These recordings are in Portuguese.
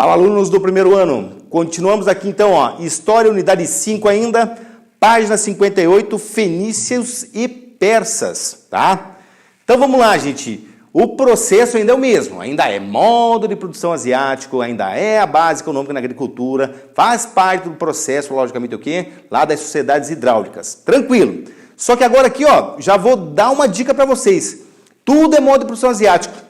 Fala, alunos do primeiro ano. Continuamos aqui então, ó, História, unidade 5 ainda, página 58, Fenícios e Persas, tá? Então vamos lá, gente. O processo ainda é o mesmo, ainda é modo de produção asiático, ainda é a base econômica na agricultura, faz parte do processo, logicamente, o quê? Lá das sociedades hidráulicas. Tranquilo. Só que agora aqui, ó, já vou dar uma dica para vocês. Tudo é modo de produção asiático.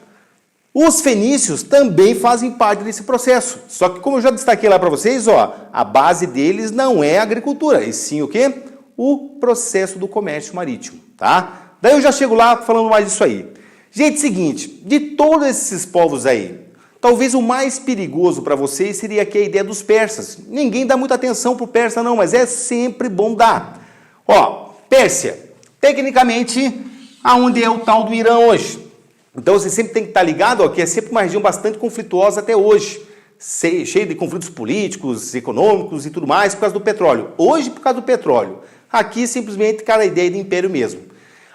Os fenícios também fazem parte desse processo. Só que, como eu já destaquei lá para vocês, ó, a base deles não é a agricultura, e sim o quê? O processo do comércio marítimo, tá? Daí eu já chego lá falando mais disso aí. Gente, seguinte, de todos esses povos aí, talvez o mais perigoso para vocês seria aqui a ideia dos persas. Ninguém dá muita atenção para o persa não, mas é sempre bom dar. Ó, Pérsia, tecnicamente, aonde é o tal do Irã hoje? Então você sempre tem que estar ligado, ó, que é sempre uma região bastante conflituosa até hoje, cheia de conflitos políticos, econômicos e tudo mais por causa do petróleo. Hoje por causa do petróleo. Aqui simplesmente cara a ideia de império mesmo.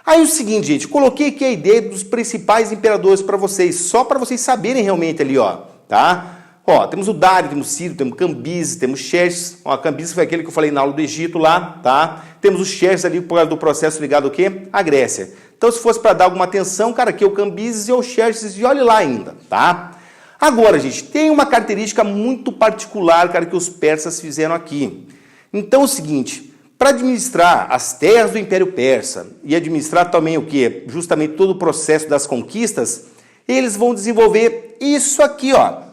Aí o seguinte, gente, coloquei aqui a ideia dos principais imperadores para vocês, só para vocês saberem realmente ali, ó, tá? Ó, temos o Dário, temos Ciro, temos Cambises, temos Xerxes. Ó, Cambises foi aquele que eu falei na aula do Egito lá, tá? Temos o Xerxes ali por causa do processo ligado ao quê? À Grécia. Então, se fosse para dar alguma atenção, cara, aqui é o Cambises e o Xerxes, e olhe lá ainda, tá? Agora, gente, tem uma característica muito particular, cara, que os persas fizeram aqui. Então, é o seguinte, para administrar as terras do Império Persa e administrar também o quê? Justamente todo o processo das conquistas, eles vão desenvolver isso aqui, ó,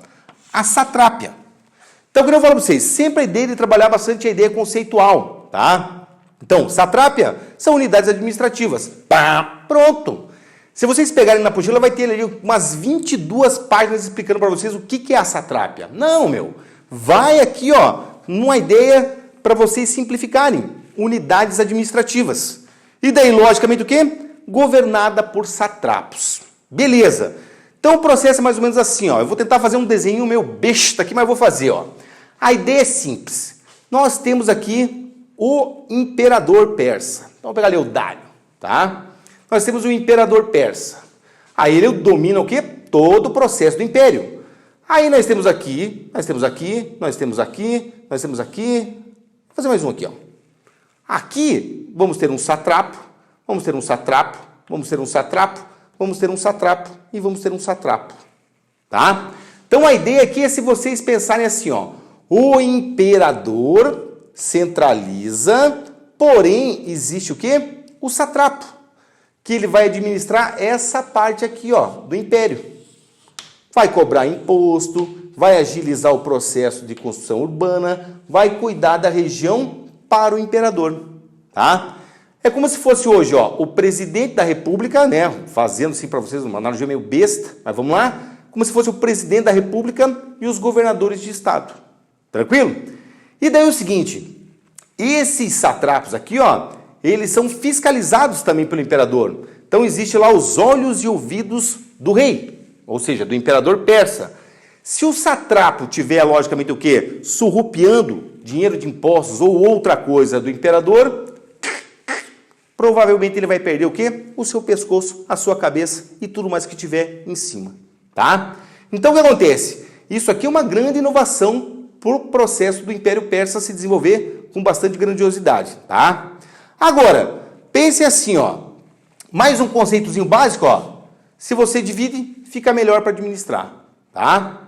a satrápia. Então, como eu falo para vocês, sempre a ideia de trabalhar bastante a ideia conceitual, tá? Então, satrápia são unidades administrativas. Pá, pronto. Se vocês pegarem na apostila, vai ter ali umas 22 páginas explicando para vocês o que é a satrápia. Não, meu. Vai aqui, ó, numa ideia para vocês simplificarem. Unidades administrativas. E daí, logicamente, o quê? Governada por satrapos. Beleza. Então, o processo é mais ou menos assim, ó. Eu vou tentar fazer um desenho meio besta aqui, mas vou fazer, ó. A ideia é simples. Nós temos aqui o imperador persa. Então, vamos pegar ali o Dário, tá? Nós temos o imperador persa. Aí ele domina o quê? Todo o processo do império. Aí nós temos aqui, nós temos aqui, nós temos aqui, nós temos aqui. Vou fazer mais um aqui, ó. Aqui vamos ter um satrapo, vamos ter um satrapo, vamos ter um satrapo, vamos ter um satrapo e vamos ter um satrapo, tá? Então a ideia aqui é se vocês pensarem assim, ó. O imperador centraliza, porém existe o quê? O satrapo, que ele vai administrar essa parte aqui, ó, do império. Vai cobrar imposto, vai agilizar o processo de construção urbana, vai cuidar da região para o imperador, tá? É como se fosse hoje, ó, o presidente da república, né, fazendo assim para vocês uma analogia meio besta, mas vamos lá, como se fosse o presidente da república e os governadores de estado. Tranquilo? E daí o seguinte, esses satrapos aqui, ó, eles são fiscalizados também pelo imperador. Então existe lá os olhos e ouvidos do rei, ou seja, do imperador persa. Se o satrapo tiver, logicamente, o quê? Surrupiando dinheiro de impostos ou outra coisa do imperador, provavelmente ele vai perder o quê? O seu pescoço, a sua cabeça e tudo mais que tiver em cima, tá? Então o que acontece? Isso aqui é uma grande inovação para o processo do Império Persa se desenvolver com bastante grandiosidade, tá? Agora, pense assim, ó, mais um conceitozinho básico, ó, se você divide, fica melhor para administrar, tá?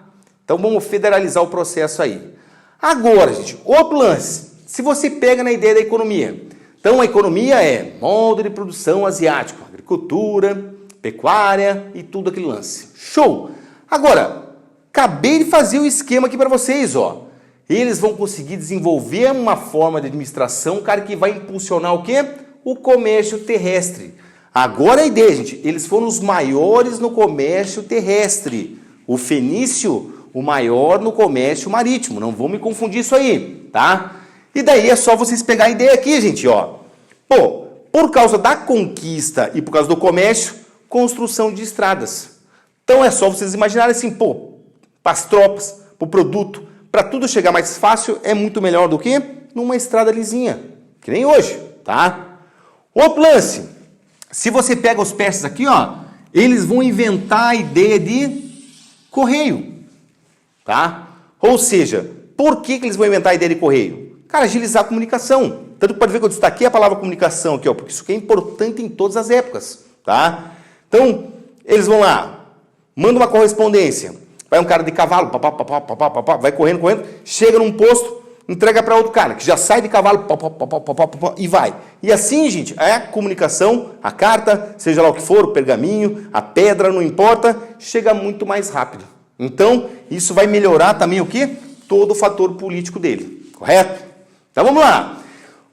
Então vamos federalizar o processo aí. Agora, gente, outro lance, se você pega na ideia da economia, então a economia é modo de produção asiático, agricultura, pecuária e tudo aquele lance. Show! Agora, acabei de fazer o esquema aqui para vocês, ó. Eles vão conseguir desenvolver uma forma de administração, cara, que vai impulsionar o quê? O comércio terrestre. Agora a ideia, gente, eles foram os maiores no comércio terrestre. O fenício, o maior no comércio marítimo. Não vão me confundir isso aí, tá? E daí é só vocês pegar a ideia aqui, gente, ó. Pô, por causa da conquista e por causa do comércio, construção de estradas. Então é só vocês imaginarem assim, pô, para as tropas, para o produto, para tudo chegar mais fácil, é muito melhor do que numa estrada lisinha, que nem hoje, tá? Outro lance, se você pega os persas aqui, ó, eles vão inventar a ideia de correio, tá? Ou seja, por que eles vão inventar a ideia de correio? Cara, agilizar a comunicação. Tanto que pode ver que eu destaquei a palavra comunicação aqui, ó, porque isso aqui é importante em todas as épocas, tá? Então, eles vão lá, manda uma correspondência, vai um cara de cavalo, vai correndo, chega num posto, entrega para outro cara, que já sai de cavalo, e vai. E assim, gente, a comunicação, a carta, seja lá o que for, o pergaminho, a pedra, não importa, chega muito mais rápido. Então, isso vai melhorar também o quê? Todo o fator político dele, correto? Então, vamos lá.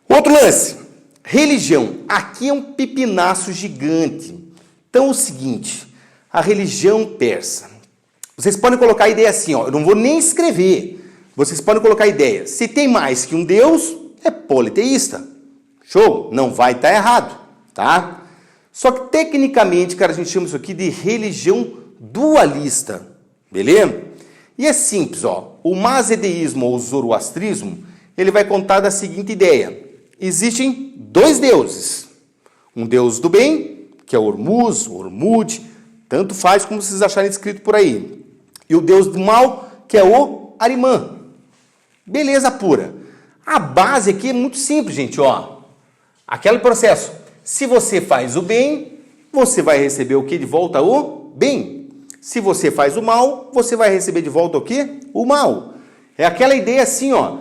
Outro lance, religião. Aqui é um pepinaço gigante. Então, é o seguinte, a religião persa. Vocês podem colocar a ideia assim, ó, eu não vou nem escrever. Vocês podem colocar a ideia, se tem mais que um Deus, é politeísta. Show? Não vai estar errado, tá? Só que, tecnicamente, cara, a gente chama isso aqui de religião dualista, beleza? E é simples, ó, o mazedeísmo ou zoroastrismo, ele vai contar da seguinte ideia. Existem dois deuses. Um deus do bem, que é Ormuz, Ormuzd, tanto faz como vocês acharem escrito por aí. E o deus do mal, que é o Arimã. Beleza pura. A base aqui é muito simples, gente, ó. Aquele processo. Se você faz o bem, você vai receber o que de volta? O bem. Se você faz o mal, você vai receber de volta o quê? O mal. É aquela ideia assim, ó.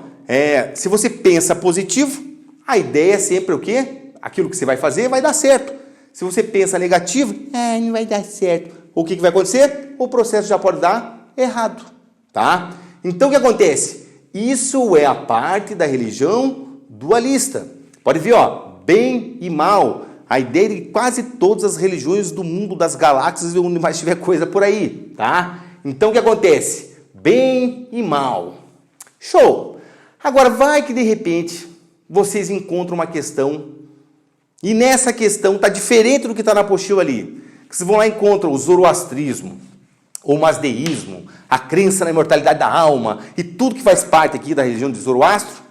Se você pensa positivo, a ideia é sempre o quê? Aquilo que você vai fazer vai dar certo. Se você pensa negativo, não vai dar certo. O que vai acontecer? O processo já pode dar errado, tá? Então, o que acontece? Isso é a parte da religião dualista. Pode ver, ó, bem e mal. A ideia de quase todas as religiões do mundo, das galáxias, onde mais tiver coisa por aí, tá? Então, o que acontece? Bem e mal. Show! Agora, vai que de repente vocês encontram uma questão e nessa questão está diferente do que está na apostila ali. Vocês vão lá e encontram o zoroastrismo, o mazdeísmo, a crença na imortalidade da alma e tudo que faz parte aqui da religião de Zoroastro,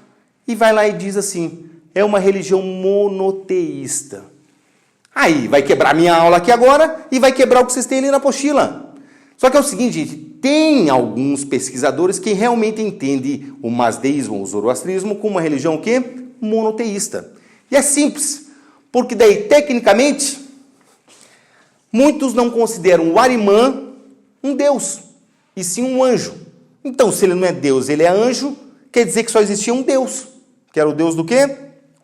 e vai lá e diz assim, é uma religião monoteísta. Aí vai quebrar minha aula aqui agora e vai quebrar o que vocês têm ali na apostila. Só que é o seguinte, gente, tem alguns pesquisadores que realmente entendem o mazdeísmo, o zoroastrismo, como uma religião o quê? Monoteísta. E é simples, porque daí, tecnicamente, muitos não consideram o Arimã um deus, e sim um anjo. Então, se ele não é deus, ele é anjo, quer dizer que só existia um deus, que era o deus do quê?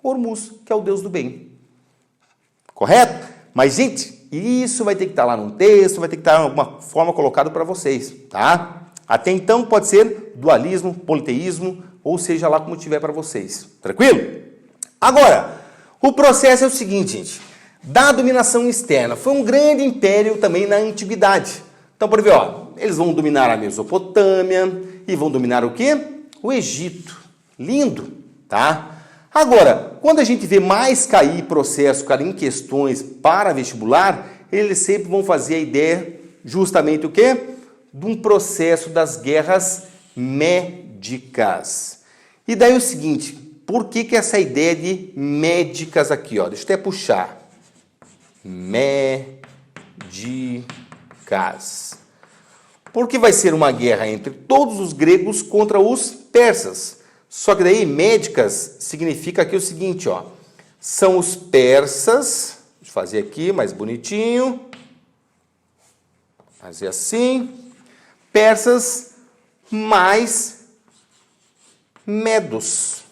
Ormuz, que é o deus do bem. Correto? Mas, gente, isso vai ter que estar lá num texto, vai ter que estar de alguma forma colocado para vocês, tá? Até então pode ser dualismo, politeísmo, ou seja lá como tiver para vocês. Tranquilo? Agora, o processo é o seguinte, gente. Da dominação externa, foi um grande império também na antiguidade. Então, por ver, ó, eles vão dominar a Mesopotâmia e vão dominar o quê? O Egito. Lindo, tá? Agora, quando a gente vê mais cair processo, cara, em questões para vestibular, eles sempre vão fazer a ideia, justamente o quê? De um processo das guerras médicas. E daí o seguinte, por que essa ideia de médicas aqui, ó? Deixa eu até puxar. Médicas. Porque vai ser uma guerra entre todos os gregos contra os persas. Só que daí, médicas, significa aqui o seguinte, ó. São os persas, deixa eu fazer aqui mais bonitinho. Fazer assim. Persas mais medos,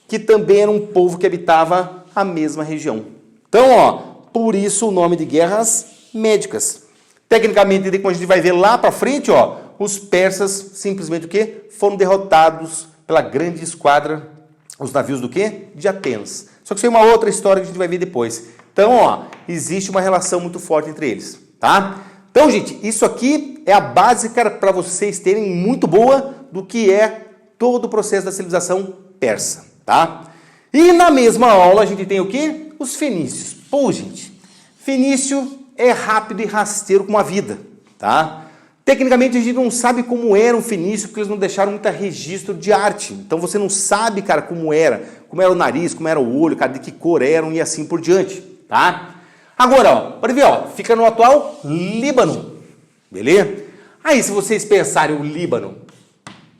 que também era um povo que habitava a mesma região. Então, ó, por isso o nome de guerras médicas. Tecnicamente, quando a gente vai ver lá para frente, ó, os persas simplesmente o quê? Foram derrotados pela grande esquadra, os navios do quê? De Atenas. Só que isso é uma outra história que a gente vai ver depois. Então, ó, existe uma relação muito forte entre eles, tá? Então, gente, isso aqui é a base, cara, para vocês terem muito boa do que é todo o processo da civilização persa, tá? E na mesma aula a gente tem o quê? Os fenícios. Pô, gente, fenício é rápido e rasteiro como a vida, tá? Tecnicamente, a gente não sabe como era um fenício, porque eles não deixaram muito registro de arte. Então, você não sabe, cara, como era o nariz, como era o olho, cara, de que cor eram e assim por diante, tá? Agora, ó, pode ver, ó, fica no atual Líbano, beleza? Aí, se vocês pensarem o Líbano,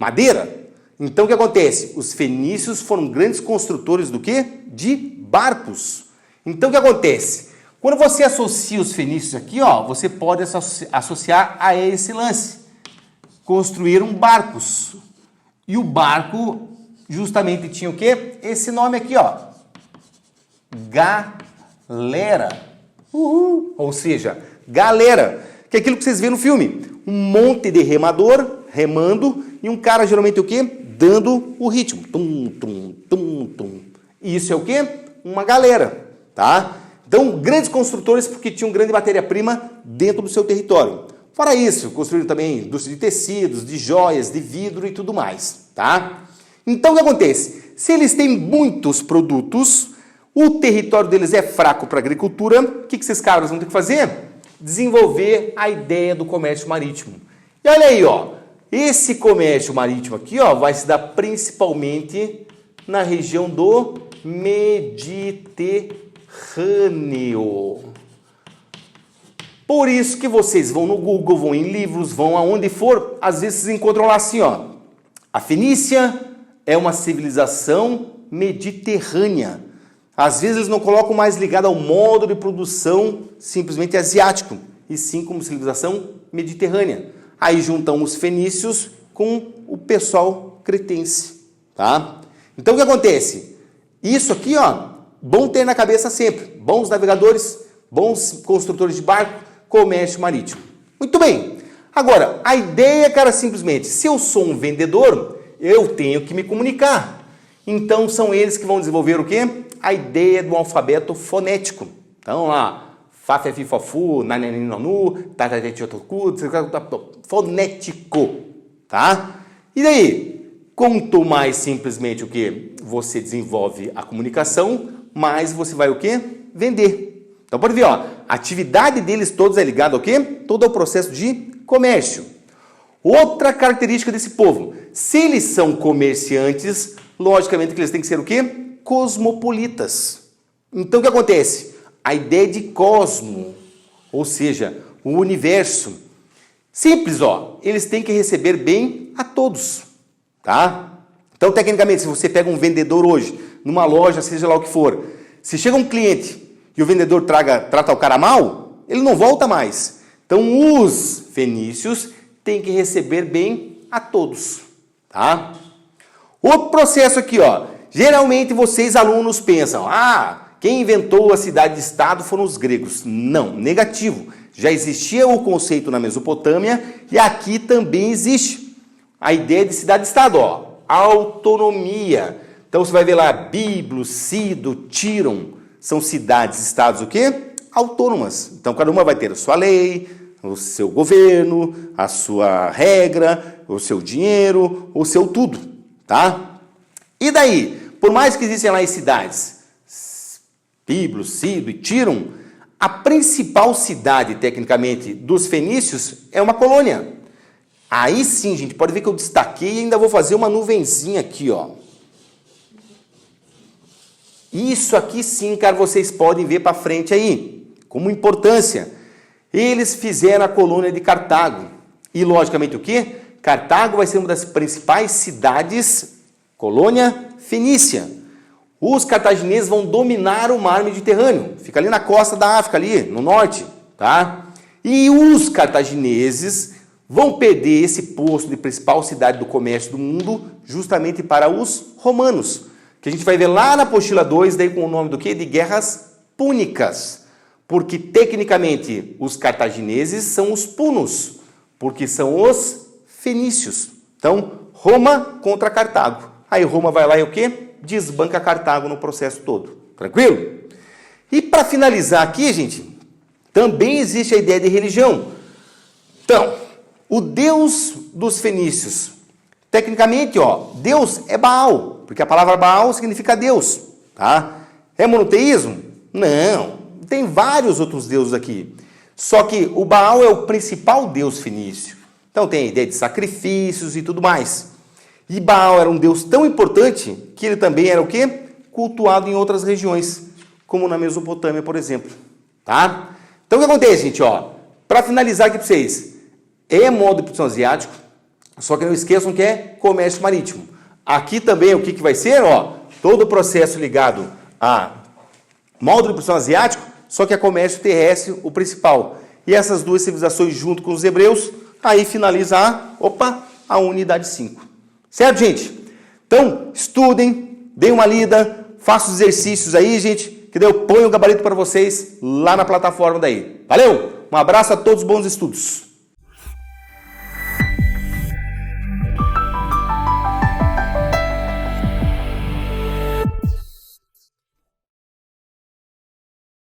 madeira. Então o que acontece? Os fenícios foram grandes construtores do quê? De barcos. Então o que acontece? Quando você associa os fenícios aqui, ó, você pode associar a esse lance. Construíram barcos. E o barco justamente tinha o quê? Esse nome aqui, ó. Galera. Ou seja, galera. Que é aquilo que vocês vêem no filme. Um monte de remador, remando, e um cara geralmente o quê? Dando o ritmo. Tum, tum, tum, tum. E isso é o quê? Uma galera, tá? Então, grandes construtores porque tinham grande matéria-prima dentro do seu território. Fora isso, construíram também indústria de tecidos, de joias, de vidro e tudo mais, tá? Então, o que acontece? Se eles têm muitos produtos, o território deles é fraco para a agricultura, o que esses caras vão ter que fazer? Desenvolver a ideia do comércio marítimo. E olha aí, ó, esse comércio marítimo aqui, ó, vai se dar principalmente na região do Mediterrâneo. Por isso que vocês vão no Google, vão em livros, vão aonde for, às vezes vocês encontram lá assim, ó, a Fenícia é uma civilização mediterrânea. Às vezes eles não colocam mais ligado ao modo de produção simplesmente asiático, e sim como civilização mediterrânea. Aí juntam os fenícios com o pessoal cretense, tá? Então o que acontece? Isso aqui, ó, bom ter na cabeça sempre. Bons navegadores, bons construtores de barco, comércio marítimo. Muito bem. Agora, a ideia, cara, simplesmente, se eu sou um vendedor, eu tenho que me comunicar. Então são eles que vão desenvolver o quê? A ideia do alfabeto fonético. Então lá, Fá, Fé, Fi, Fó, Fu, Nanani, Nonu, Tatatete, fonético, tá? E daí? Quanto mais simplesmente o que você desenvolve a comunicação, mais você vai o quê? Vender. Então pode ver, ó, a atividade deles todos é ligada ao quê? Todo ao processo de comércio. Outra característica desse povo, se eles são comerciantes, logicamente que eles têm que ser o quê? Cosmopolitas. Então o que acontece? A ideia de cosmo, ou seja, o universo. Simples, ó, eles têm que receber bem a todos, tá? Então, tecnicamente, se você pega um vendedor hoje, numa loja, seja lá o que for, se chega um cliente e o vendedor trata o cara mal, ele não volta mais. Então, os fenícios têm que receber bem a todos, tá? Outro processo aqui, ó. Geralmente vocês, alunos, pensam, quem inventou a cidade-estado foram os gregos. Não, negativo. Já existia o conceito na Mesopotâmia e aqui também existe a ideia de cidade-estado, ó. Autonomia. Então você vai ver lá, Biblos, Cido, Tíron, são cidades-estados o quê? Autônomas. Então cada uma vai ter a sua lei, o seu governo, a sua regra, o seu dinheiro, o seu tudo, tá? E daí, por mais que existem lá as cidades, Biblos, Cido e Tíron, a principal cidade, tecnicamente, dos fenícios é uma colônia. Aí sim, gente, pode ver que eu destaquei e ainda vou fazer uma nuvenzinha aqui, ó. Isso aqui sim, cara, vocês podem ver para frente aí, como importância. Eles fizeram a colônia de Cartago. E, logicamente, o quê? Cartago vai ser uma das principais cidades, colônia fenícia. Os cartagineses vão dominar o mar Mediterrâneo. Fica ali na costa da África, ali, no norte, tá? E os cartagineses vão perder esse posto de principal cidade do comércio do mundo justamente para os romanos, que a gente vai ver lá na apostila 2, daí com o nome do quê? De guerras púnicas. Porque, tecnicamente, os cartagineses são os punos, porque são os fenícios. Então, Roma contra Cartago. Aí Roma vai lá e o quê? Desbanca Cartago no processo todo. Tranquilo? E para finalizar aqui, gente, também existe a ideia de religião. Então, o Deus dos fenícios, tecnicamente, ó, Deus é Baal, porque a palavra Baal significa Deus, tá? É monoteísmo? Não, tem vários outros deuses aqui. Só que o Baal é o principal deus fenício. Então tem a ideia de sacrifícios e tudo mais. E Baal era um deus tão importante que ele também era o quê? Cultuado em outras regiões, como na Mesopotâmia, por exemplo, tá? Então o que acontece, gente, ó? Para finalizar aqui para vocês, é modo de produção asiático, Só que não esqueçam que é comércio marítimo. Aqui também o que vai ser? Ó, todo o processo ligado a módulo de produção asiático, só que é comércio terrestre o principal. E essas duas civilizações junto com os hebreus, aí finaliza a unidade 5. Certo, gente? Então, estudem, deem uma lida, façam os exercícios aí, gente, que daí eu ponho o gabarito para vocês lá na plataforma daí. Valeu? Um abraço a todos, bons estudos!